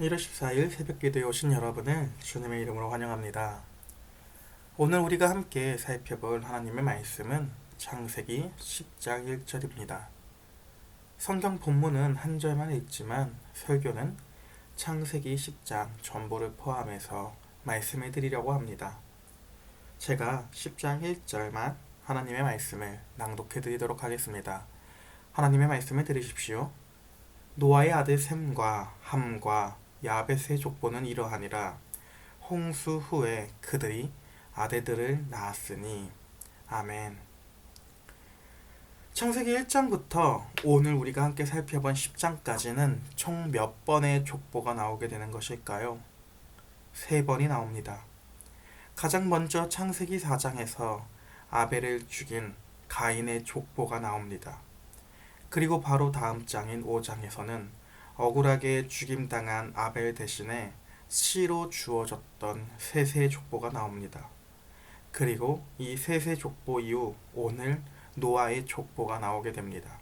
1월 14일 새벽기도에 오신 여러분을 주님의 이름으로 환영합니다. 오늘 우리가 함께 살펴볼 하나님의 말씀은 창세기 10장 1절입니다. 성경 본문은 한 절만 있지만 설교는 창세기 10장 전부를 포함해서 말씀해 드리려고 합니다. 제가 10장 1절만 하나님의 말씀을 낭독해 드리도록 하겠습니다. 하나님의 말씀을 들으십시오. 노아의 아들 셈과 함과 야벳의 족보는 이러하니라. 홍수 후에 그들이 아들들을 낳았으니. 아멘. 창세기 1장부터 오늘 우리가 함께 살펴본 10장까지는 총 몇 번의 족보가 나오게 되는 것일까요? 3번이 나옵니다. 가장 먼저 창세기 4장에서 아벨을 죽인 가인의 족보가 나옵니다. 그리고 바로 다음 장인 5장에서는 억울하게 죽임당한 아벨 대신에 씨로 주어졌던 셋의 족보가 나옵니다. 그리고 이 셋의 족보 이후 오늘 노아의 족보가 나오게 됩니다.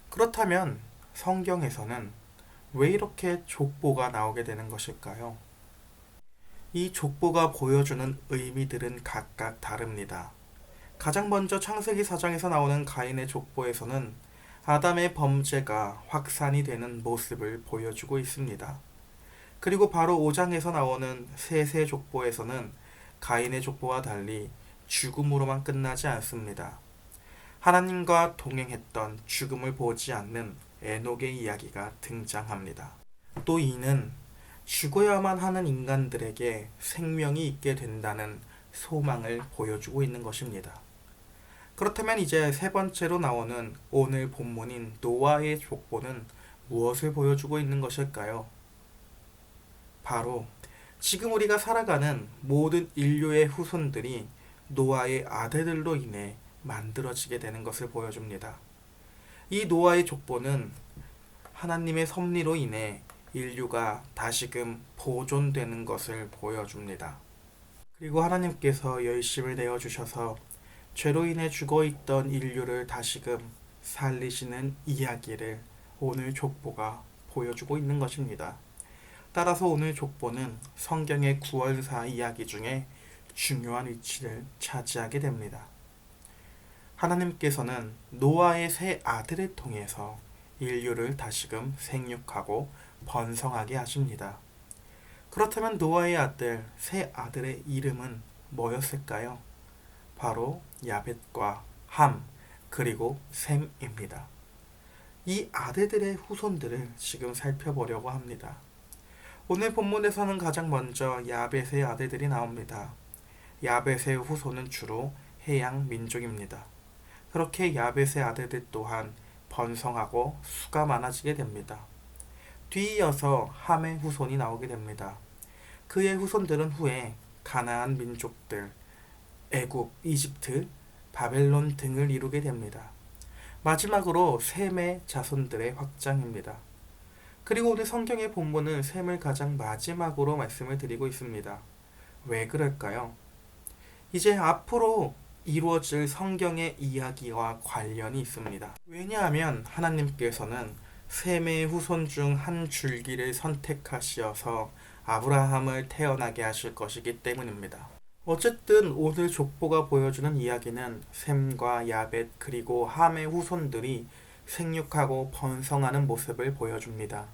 그렇다면 성경에서는 왜 이렇게 족보가 나오게 되는 것일까요? 이 족보가 보여주는 의미들은 각각 다릅니다. 가장 먼저 창세기 4장에서 나오는 가인의 족보에서는 아담의 범죄가 확산이 되는 모습을 보여주고 있습니다. 그리고 바로 5장에서 나오는 셋의 족보에서는 가인의 족보와 달리 죽음으로만 끝나지 않습니다. 하나님과 동행했던 죽음을 보지 않는 에녹의 이야기가 등장합니다. 또 이는 죽어야만 하는 인간들에게 생명이 있게 된다는 소망을 보여주고 있는 것입니다. 그렇다면 이제 세 번째로 나오는 오늘 본문인 노아의 족보는 무엇을 보여주고 있는 것일까요? 바로 지금 우리가 살아가는 모든 인류의 후손들이 노아의 아들들로 인해 만들어지게 되는 것을 보여줍니다. 이 노아의 족보는 하나님의 섭리로 인해 인류가 다시금 보존되는 것을 보여줍니다. 그리고 하나님께서 열심을 내어주셔서 죄로 인해 죽어있던 인류를 다시금 살리시는 이야기를 오늘 족보가 보여주고 있는 것입니다. 따라서 오늘 족보는 성경의 구원사 이야기 중에 중요한 위치를 차지하게 됩니다. 하나님께서는 노아의 세 아들을 통해서 인류를 다시금 생육하고 번성하게 하십니다. 그렇다면 노아의 아들, 세 아들의 이름은 뭐였을까요? 바로 야벳과 함, 그리고 셈입니다. 이 아들들의 후손들을 지금 살펴보려고 합니다. 오늘 본문에서는 가장 먼저 야벳의 아들들이 나옵니다. 야벳의 후손은 주로 해양 민족입니다. 그렇게 야벳의 아들들 또한 번성하고 수가 많아지게 됩니다. 뒤이어서 함의 후손이 나오게 됩니다. 그의 후손들은 후에 가나안 민족들, 애굽, 이집트, 바벨론 등을 이루게 됩니다. 마지막으로 셈의 자손들의 확장입니다. 그리고 오늘 성경의 본문은 셈을 가장 마지막으로 말씀을 드리고 있습니다. 왜 그럴까요? 이제 앞으로 이루어질 성경의 이야기와 관련이 있습니다. 왜냐하면 하나님께서는 셈의 후손 중 한 줄기를 선택하시어서 아브라함을 태어나게 하실 것이기 때문입니다. 어쨌든 오늘 족보가 보여주는 이야기는 셈과 야벳 그리고 함의 후손들이 생육하고 번성하는 모습을 보여줍니다.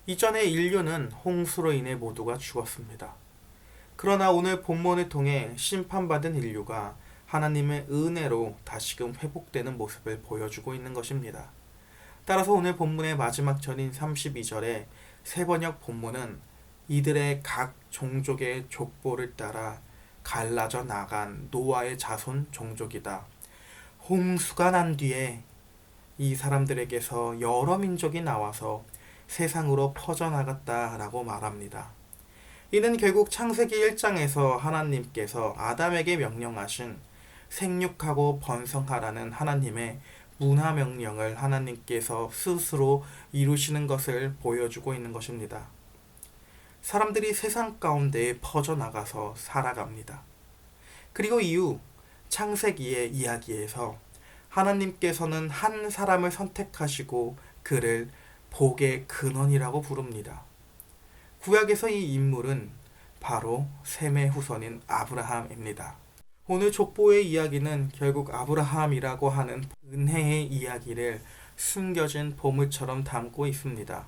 이전에 인류는 홍수로 인해 모두가 죽었습니다. 그러나 오늘 본문을 통해 심판받은 인류가 하나님의 은혜로 다시금 회복되는 모습을 보여주고 있는 것입니다. 따라서 오늘 본문의 마지막 절인 32절에 세번역 본문은 이들의 각 종족의 족보를 따라 갈라져 나간 노아의 자손 종족이다. 홍수가 난 뒤에 이 사람들에게서 여러 민족이 나와서 세상으로 퍼져나갔다라고 말합니다. 이는 결국 창세기 1장에서 하나님께서 아담에게 명령하신 생육하고 번성하라는 하나님의 문화 명령을 하나님께서 스스로 이루시는 것을 보여주고 있는 것입니다. 사람들이 세상 가운데에 퍼져나가서 살아갑니다. 그리고 이후 창세기의 이야기에서 하나님께서는 한 사람을 선택하시고 그를 복의 근원이라고 부릅니다. 구약에서 이 인물은 바로 셈의 후손인 아브라함입니다. 오늘 족보의 이야기는 결국 아브라함이라고 하는 은혜의 이야기를 숨겨진 보물처럼 담고 있습니다.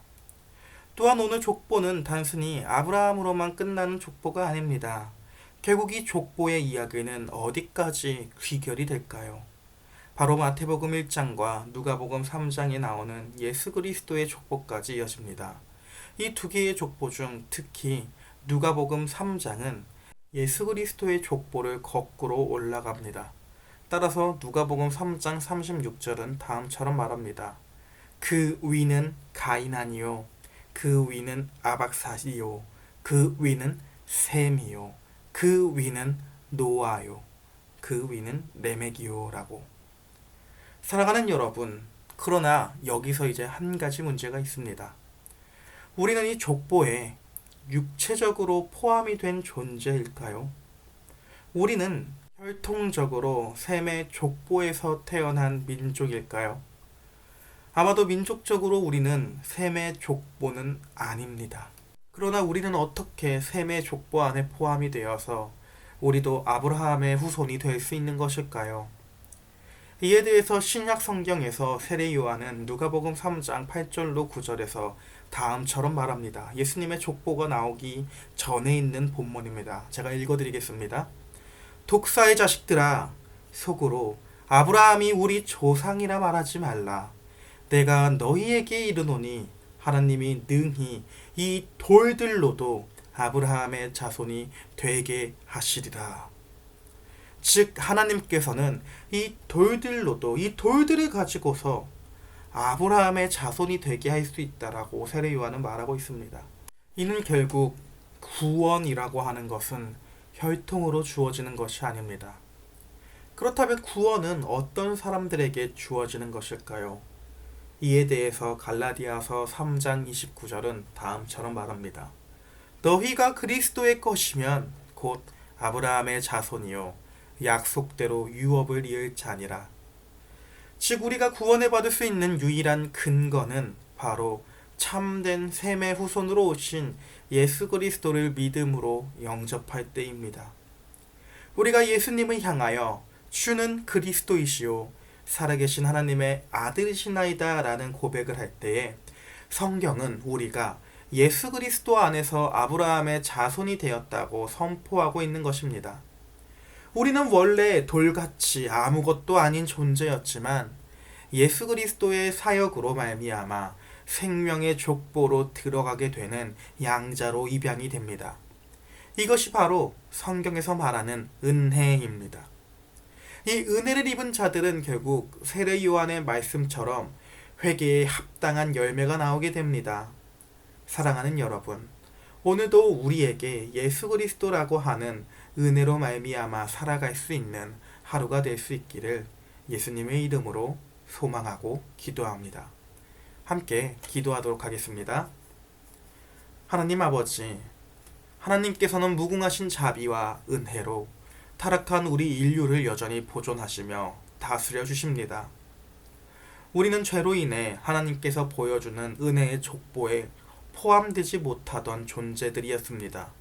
또한 오늘 족보는 단순히 아브라함으로만 끝나는 족보가 아닙니다. 결국 이 족보의 이야기는 어디까지 귀결이 될까요? 바로 마태복음 1장과 누가복음 3장에 나오는 예수 그리스도의 족보까지 이어집니다. 이 두 개의 족보 중 특히 누가복음 3장은 예수 그리스도의 족보를 거꾸로 올라갑니다. 따라서 누가복음 3장 36절은 다음처럼 말합니다. 그 위는 가인하니요, 그 위는 아박사이요, 그 위는 셈이요, 그 위는 노아요, 그 위는 레멕이요 라고. 사랑하는 여러분, 그러나 여기서 이제 한 가지 문제가 있습니다. 우리는 이 족보에 육체적으로 포함이 된 존재일까요? 우리는 혈통적으로 셈의 족보에서 태어난 민족일까요? 아마도 민족적으로 우리는 셈의 족보는 아닙니다. 그러나 우리는 어떻게 셈의 족보 안에 포함이 되어서 우리도 아브라함의 후손이 될 수 있는 것일까요? 이에 대해서 신약 성경에서 세례 요한은 누가복음 3장 8절로 9절에서 다음처럼 말합니다. 예수님의 족보가 나오기 전에 있는 본문입니다. 제가 읽어드리겠습니다. 독사의 자식들아, 속으로 아브라함이 우리 조상이라 말하지 말라. 내가 너희에게 이르노니 하나님이 능히 이 돌들로도 아브라함의 자손이 되게 하시리라. 즉 하나님께서는 이 돌들로도, 이 돌들을 가지고서 아브라함의 자손이 되게 할 수 있다라고 세례 요한은 말하고 있습니다. 이는 결국 구원이라고 하는 것은 혈통으로 주어지는 것이 아닙니다. 그렇다면 구원은 어떤 사람들에게 주어지는 것일까요? 이에 대해서 갈라디아서 3장 29절은 다음처럼 말합니다. 너희가 그리스도의 것이면 곧 아브라함의 자손이요 약속대로 유업을 이을 자니라. 즉 우리가 구원을 받을 수 있는 유일한 근거는 바로 참된 셈의 후손으로 오신 예수 그리스도를 믿음으로 영접할 때입니다. 우리가 예수님을 향하여 주는 그리스도이시요 살아계신 하나님의 아들이시나이다 라는 고백을 할 때에 성경은 우리가 예수 그리스도 안에서 아브라함의 자손이 되었다고 선포하고 있는 것입니다. 우리는 원래 돌같이 아무것도 아닌 존재였지만 예수 그리스도의 사역으로 말미암아 생명의 족보로 들어가게 되는 양자로 입양이 됩니다. 이것이 바로 성경에서 말하는 은혜입니다. 이 은혜를 입은 자들은 결국 세례 요한의 말씀처럼 회개에 합당한 열매가 나오게 됩니다. 사랑하는 여러분, 오늘도 우리에게 예수 그리스도라고 하는 은혜로 말미암아 살아갈 수 있는 하루가 될 수 있기를 예수님의 이름으로 소망하고 기도합니다. 함께 기도하도록 하겠습니다. 하나님 아버지, 하나님께서는 무궁하신 자비와 은혜로 타락한 우리 인류를 여전히 보존하시며 다스려 주십니다. 우리는 죄로 인해 하나님께서 보여주는 은혜의 족보에 포함되지 못하던 존재들이었습니다.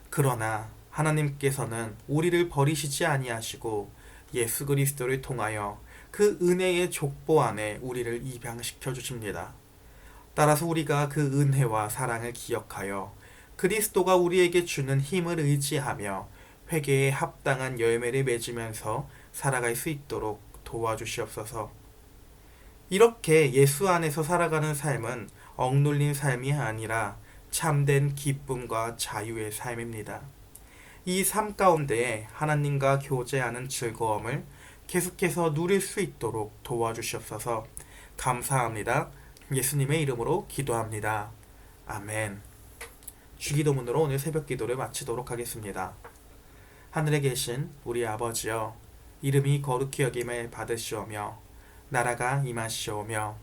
그러나 하나님께서는 우리를 버리시지 아니하시고 예수 그리스도를 통하여 그 은혜의 족보 안에 우리를 입양시켜 주십니다. 따라서 우리가 그 은혜와 사랑을 기억하여 그리스도가 우리에게 주는 힘을 의지하며 회개에 합당한 열매를 맺으면서 살아갈 수 있도록 도와주시옵소서. 이렇게 예수 안에서 살아가는 삶은 억눌린 삶이 아니라 참된 기쁨과 자유의 삶입니다. 이 삶 가운데에 하나님과 교제하는 즐거움을 계속해서 누릴 수 있도록 도와주시옵소서. 감사합니다. 예수님의 이름으로 기도합니다. 아멘. 주기도문으로 오늘 새벽 기도를 마치도록 하겠습니다. 하늘에 계신 우리 아버지여, 이름이 거룩히 여김을 받으시오며 나라가 임하시오며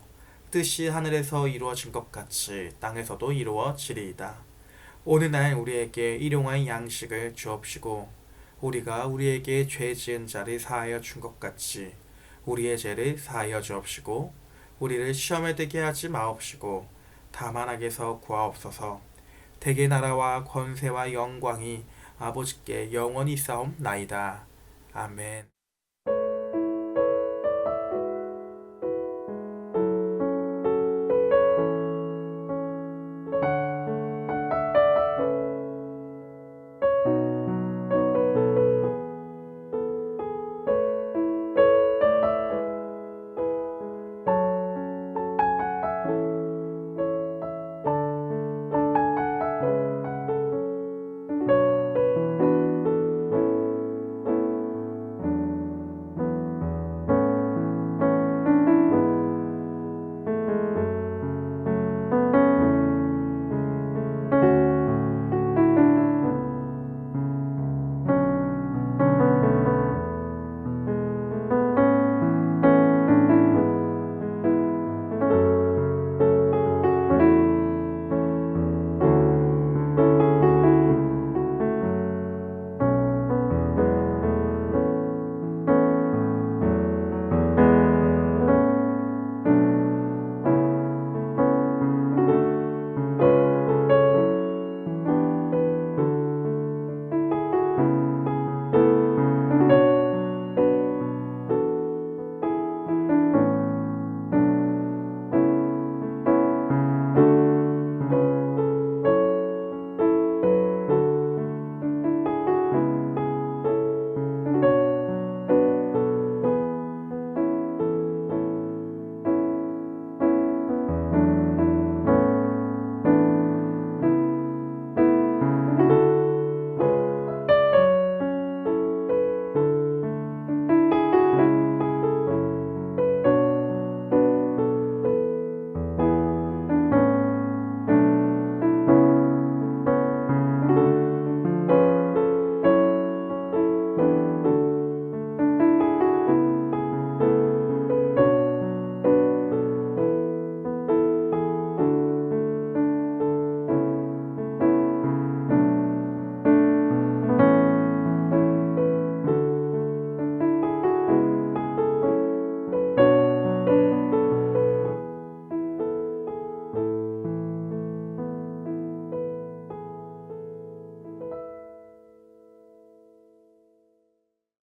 뜻이 하늘에서 이루어진 것 같이 땅에서도 이루어지리이다. 오늘날 우리에게 일용할 양식을 주옵시고 우리가 우리에게 죄 지은 자를 사하여 준 것 같이 우리의 죄를 사하여 주옵시고 우리를 시험에 들게 하지 마옵시고 다만 악에서 구하옵소서. 대개 나라와 권세와 영광이 아버지께 영원히 싸움나이다. 아멘.